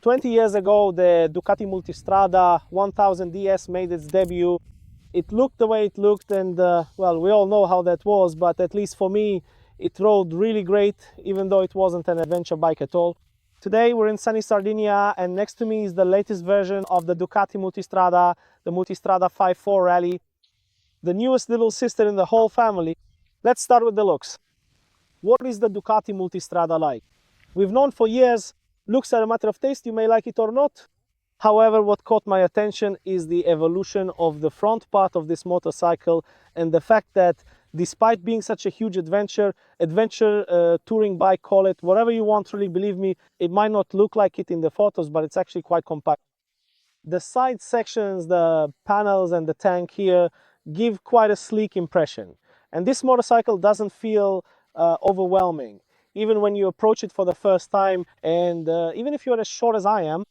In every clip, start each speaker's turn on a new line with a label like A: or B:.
A: 20 years ago, the Ducati Multistrada 1000 DS made its debut. It looked the way it looked, and well, we all know how that was, but at least for me, it rode really great, even though it wasn't an adventure bike at all. Today we're in sunny Sardinia, and next to me is the latest version of the Ducati Multistrada, the Multistrada V4 Rally, the newest little sister in the whole family. Let's start with the looks. What is the Ducati Multistrada like? We've known for years, looks are a matter of taste, you may like it or not. However, what caught my attention is the evolution of the front part of this motorcycle, and the fact that despite being such a huge adventure touring bike, call it whatever you want, really, believe me, it might not look like it in the photos, but it's actually quite compact. The side sections, the panels and the tank here give quite a sleek impression. And this motorcycle doesn't feel overwhelming, even when you approach it for the first time. And even if you're as short as I am,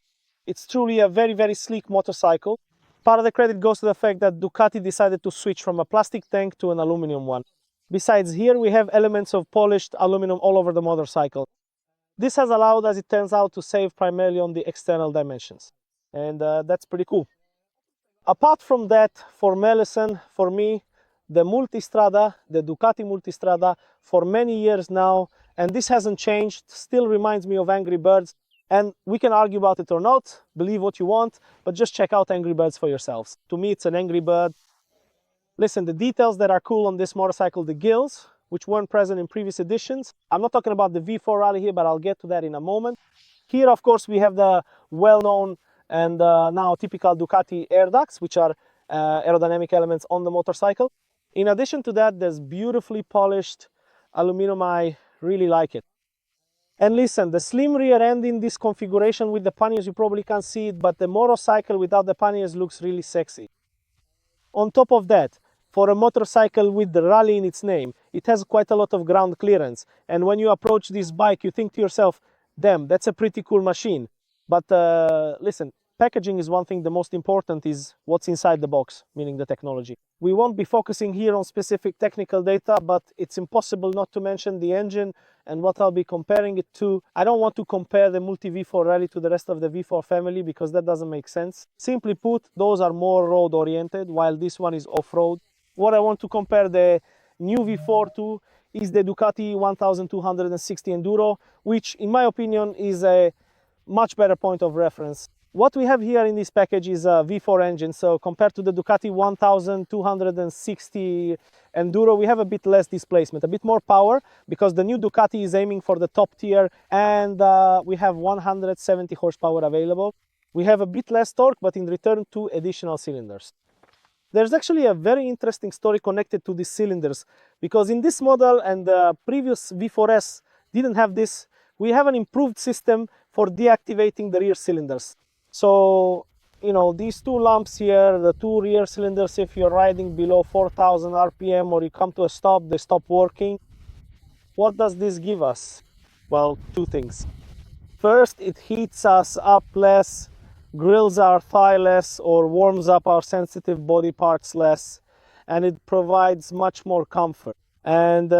A: it's truly a very, very sleek motorcycle. Part of the credit goes to the fact that Ducati decided to switch from a plastic tank to an aluminum one. Besides, here we have elements of polished aluminum all over the motorcycle. This has allowed, as it turns out, to save primarily on the external dimensions. And that's pretty cool. Apart from that, for Mellison, for me, the Multistrada, the Ducati Multistrada, for many years now, and this hasn't changed, still reminds me of Angry Birds. And we can argue about it or not, believe what you want, but just check out Angry Birds for yourselves. To me, it's an Angry Bird. Listen, the details that are cool on this motorcycle, the gills, which weren't present in previous editions. I'm not talking about the V4 Rally here, but I'll get to that in a moment. Here, of course, we have the well-known and now typical Ducati air ducts, which are aerodynamic elements on the motorcycle. In addition to that, there's beautifully polished aluminum. I really like it. And listen, the slim rear end in this configuration with the panniers, you probably can't see it, but the motorcycle without the panniers looks really sexy. On top of that, for a motorcycle with the Rally in its name, it has quite a lot of ground clearance. And when you approach this bike, you think to yourself, damn, that's a pretty cool machine. But listen, packaging is one thing. The most important is what's inside the box, meaning the technology. We won't be focusing here on specific technical data, but it's impossible not to mention the engine and what I'll be comparing it to. I don't want to compare the Multi V4 Rally to the rest of the V4 family because that doesn't make sense. Simply put, those are more road oriented while this one is off-road. What I want to compare the new V4 to is the Ducati 1260 Enduro, which in my opinion is a much better point of reference. What we have here in this package is a V4 engine, so compared to the Ducati 1260 Enduro, we have a bit less displacement, a bit more power, because the new Ducati is aiming for the top tier, and we have 170 horsepower available. We have a bit less torque, but in return 2 additional cylinders. There's actually a very interesting story connected to these cylinders, because in this model and the previous V4S didn't have this, we have an improved system for deactivating the rear cylinders. So, you know, these two lamps here, the 2 rear cylinders, if you're riding below 4000 RPM or you come to a stop, they stop working. What does this give us? Well, 2 things. First, it heats us up less, grills our thigh less, or warms up our sensitive body parts less, and it provides much more comfort. And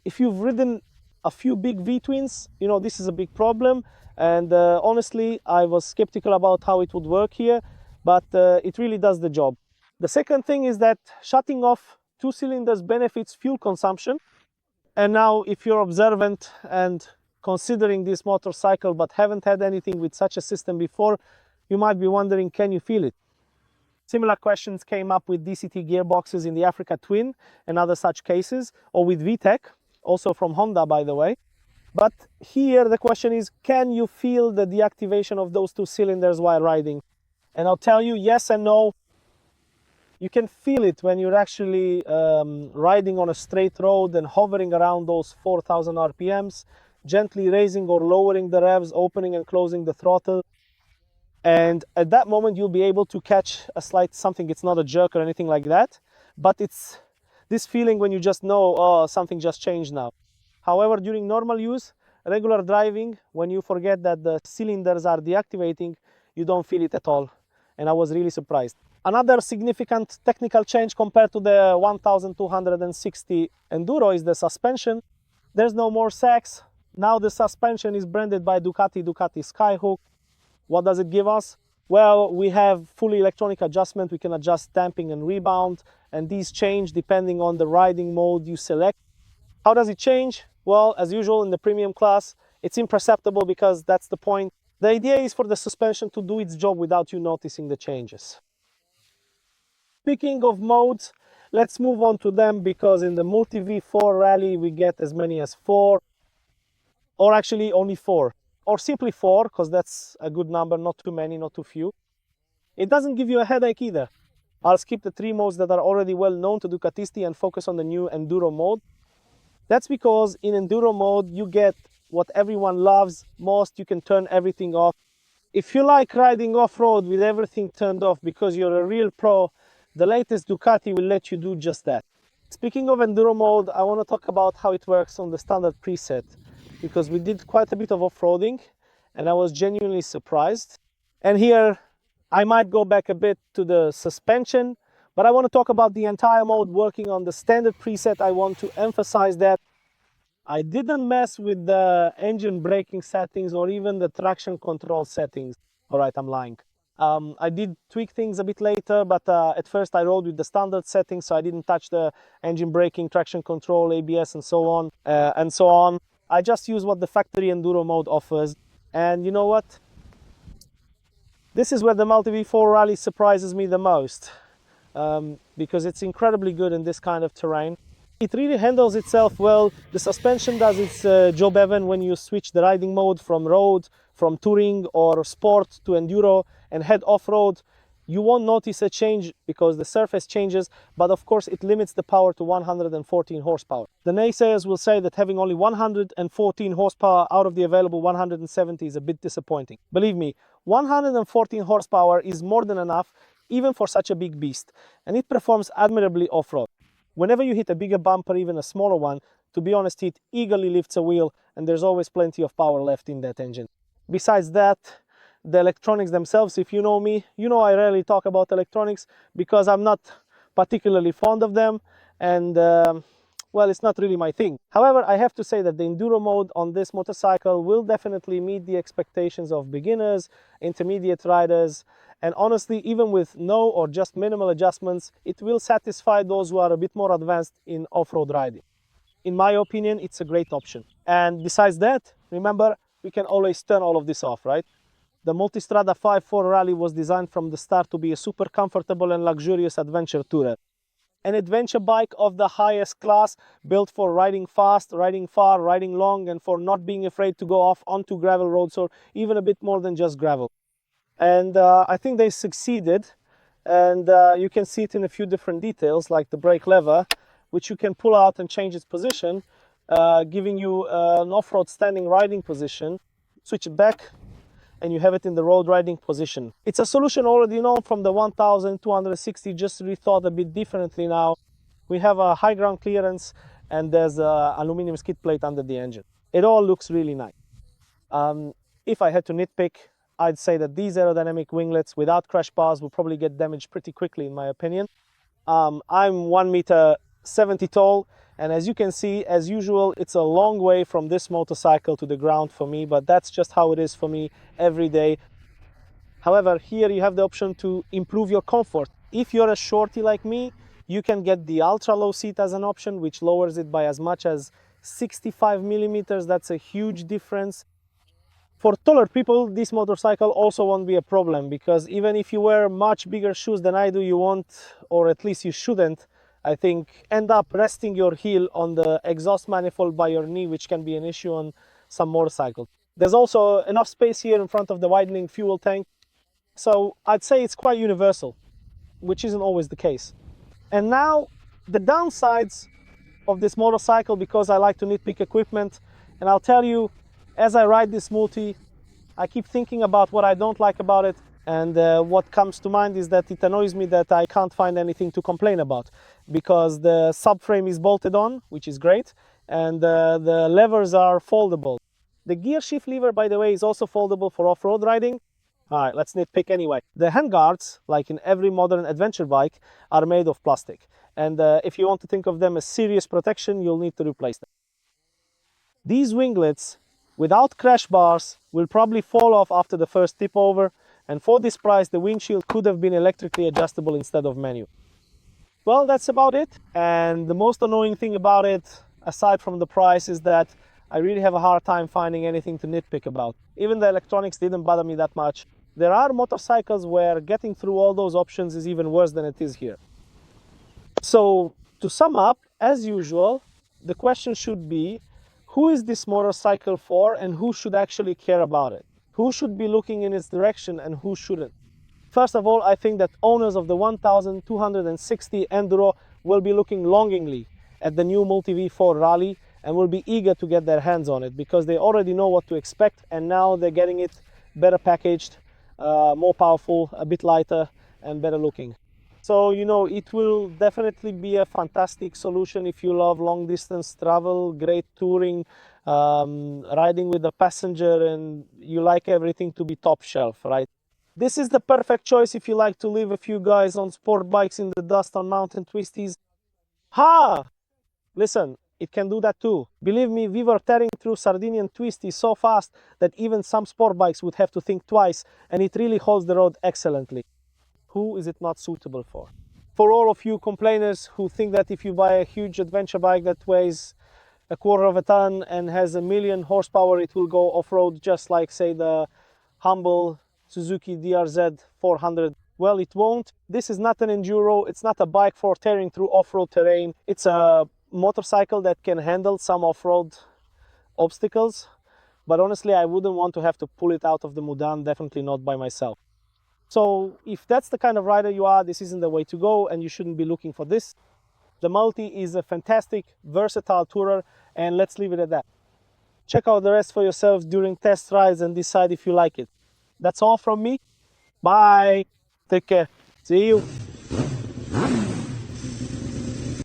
A: if you've ridden a few big V-twins, you know, this is a big problem. And honestly, I was skeptical about how it would work here, but it really does the job. The second thing is that shutting off 2 cylinders benefits fuel consumption. And now, if you're observant and considering this motorcycle but haven't had anything with such a system before, you might be wondering, can you feel it? Similar questions came up with DCT gearboxes in the Africa Twin and other such cases, or with VTEC, also from Honda, by the way. But here the question is, can you feel the deactivation of those 2 cylinders while riding? And I'll tell you, yes and no. You can feel it when you're actually riding on a straight road and hovering around those 4000 RPMs, gently raising or lowering the revs, opening and closing the throttle. And at that moment, you'll be able to catch a slight something. It's not a jerk or anything like that, but it's this feeling when you just know, oh, something just changed now. However, during normal use, regular driving, when you forget that the cylinders are deactivating, you don't feel it at all. And I was really surprised. Another significant technical change compared to the 1260 Enduro is the suspension. There's no more sacks. Now the suspension is branded by Ducati Skyhook. What does it give us? Well, we have fully electronic adjustment. We can adjust damping and rebound, and these change depending on the riding mode you select. How does it change? Well, as usual in the premium class, it's imperceptible because that's the point. The idea is for the suspension to do its job without you noticing the changes. Speaking of modes, let's move on to them, because in the Multi V4 Rally we get as many as 4, or actually only 4, or simply 4, because that's a good number, not too many, not too few. It doesn't give you a headache either. I'll skip the 3 modes that are already well known to Ducatisti and focus on the new Enduro mode. That's because in Enduro mode you get what everyone loves most. You can turn everything off. If you like riding off-road with everything turned off because you're a real pro, the latest Ducati will let you do just that. Speaking of Enduro mode, I want to talk about how it works on the standard preset, because we did quite a bit of off-roading and I was genuinely surprised. And here I might go back a bit to the suspension, but I want to talk about the entire mode working on the standard preset. I want to emphasize that I didn't mess with the engine braking settings or even the traction control settings. All right, I'm lying. I did tweak things a bit later, but at first I rode with the standard settings, so I didn't touch the engine braking, traction control, ABS, and so on. I just use what the factory Enduro mode offers. And you know what? This is where the Multi V4 Rally surprises me the most, because it's incredibly good in this kind of terrain. It really handles itself well. The suspension does its job even when you switch the riding mode from road, from touring or sport to enduro and head off-road. You won't notice a change because the surface changes, but of course it limits the power to 114 horsepower. The naysayers will say that having only 114 horsepower out of the available 170 is a bit disappointing. Believe me, 114 horsepower is more than enough even for such a big beast, and it performs admirably off-road. Whenever you hit a bigger bumper, even a smaller one, to be honest, it eagerly lifts a wheel and there's always plenty of power left in that engine. Besides that, the electronics themselves, if you know me, you know I rarely talk about electronics because I'm not particularly fond of them, and well, it's not really my thing. However, I have to say that the Enduro mode on this motorcycle will definitely meet the expectations of beginners, intermediate riders, and honestly, even with no or just minimal adjustments, it will satisfy those who are a bit more advanced in off-road riding. In my opinion, it's a great option. And besides that, remember, we can always turn all of this off, right? The Multistrada V4 Rally was designed from the start to be a super comfortable and luxurious adventure tourer. An adventure bike of the highest class, built for riding fast, riding far, riding long, and for not being afraid to go off onto gravel roads or even a bit more than just gravel. And I think they succeeded, and you can see it in a few different details, like the brake lever, which you can pull out and change its position, giving you an off-road standing riding position. Switch it back and you have it in the road riding position. It's a solution already known from the 1260, just rethought a bit differently now. We have a high ground clearance and there's an aluminum skid plate under the engine. It all looks really nice. If I had to nitpick, I'd say that these aerodynamic winglets without crash bars will probably get damaged pretty quickly, in my opinion. I'm 1.70 meters tall, and as you can see, as usual, it's a long way from this motorcycle to the ground for me, but that's just how it is for me every day. However, here you have the option to improve your comfort. If you're a shorty like me, you can get the ultra low seat as an option, which lowers it by as much as 65 millimeters. That's a huge difference. For taller people, this motorcycle also won't be a problem, because even if you wear much bigger shoes than I do, you won't, or at least you shouldn't, I think, end up resting your heel on the exhaust manifold by your knee, which can be an issue on some motorcycles. There's also enough space here in front of the widening fuel tank, so I'd say it's quite universal, which isn't always the case. And now, the downsides of this motorcycle, because I like to nitpick equipment, and I'll tell you, as I ride this multi, I keep thinking about what I don't like about it, and what comes to mind is that it annoys me that I can't find anything to complain about, because the subframe is bolted on, which is great, and the levers are foldable. The gear shift lever, by the way, is also foldable for off-road riding. All right, let's nitpick anyway. The handguards, like in every modern adventure bike, are made of plastic, and if you want to think of them as serious protection, you'll need to replace them. These winglets, without crash bars, will probably fall off after the first tip over, and for this price the windshield could have been electrically adjustable instead of manual. Well, that's about it. And the most annoying thing about it, aside from the price, is that I really have a hard time finding anything to nitpick about. Even the electronics didn't bother me that much. There are motorcycles where getting through all those options is even worse than it is here. So to sum up, as usual, the question should be, who is this motorcycle for and who should actually care about it? Who should be looking in its direction and who shouldn't? First of all, I think that owners of the 1260 Enduro will be looking longingly at the new Multi V4 Rally and will be eager to get their hands on it because they already know what to expect, and now they're getting it better packaged, more powerful, a bit lighter and better looking. So, you know, it will definitely be a fantastic solution if you love long distance travel, great touring, riding with a passenger, and you like everything to be top shelf, right? This is the perfect choice if you like to leave a few guys on sport bikes in the dust on mountain twisties. Ha! Listen, it can do that too. Believe me, we were tearing through Sardinian twisties so fast that even some sport bikes would have to think twice, and it really holds the road excellently. Who is it not suitable for? For all of you complainers who think that if you buy a huge adventure bike that weighs a quarter of a ton and has 1,000,000 horsepower, it will go off-road just like, say, the humble Suzuki DRZ 400. Well, it won't. This is not an enduro. It's not a bike for tearing through off-road terrain. It's a motorcycle that can handle some off-road obstacles. But honestly, I wouldn't want to have to pull it out of the Mudan, definitely not by myself. So if that's the kind of rider you are, this isn't the way to go and you shouldn't be looking for this. The Multi is a fantastic, versatile tourer, and let's leave it at that. Check out the rest for yourselves during test rides and decide if you like it. That's all from me. Bye. Take care. See you.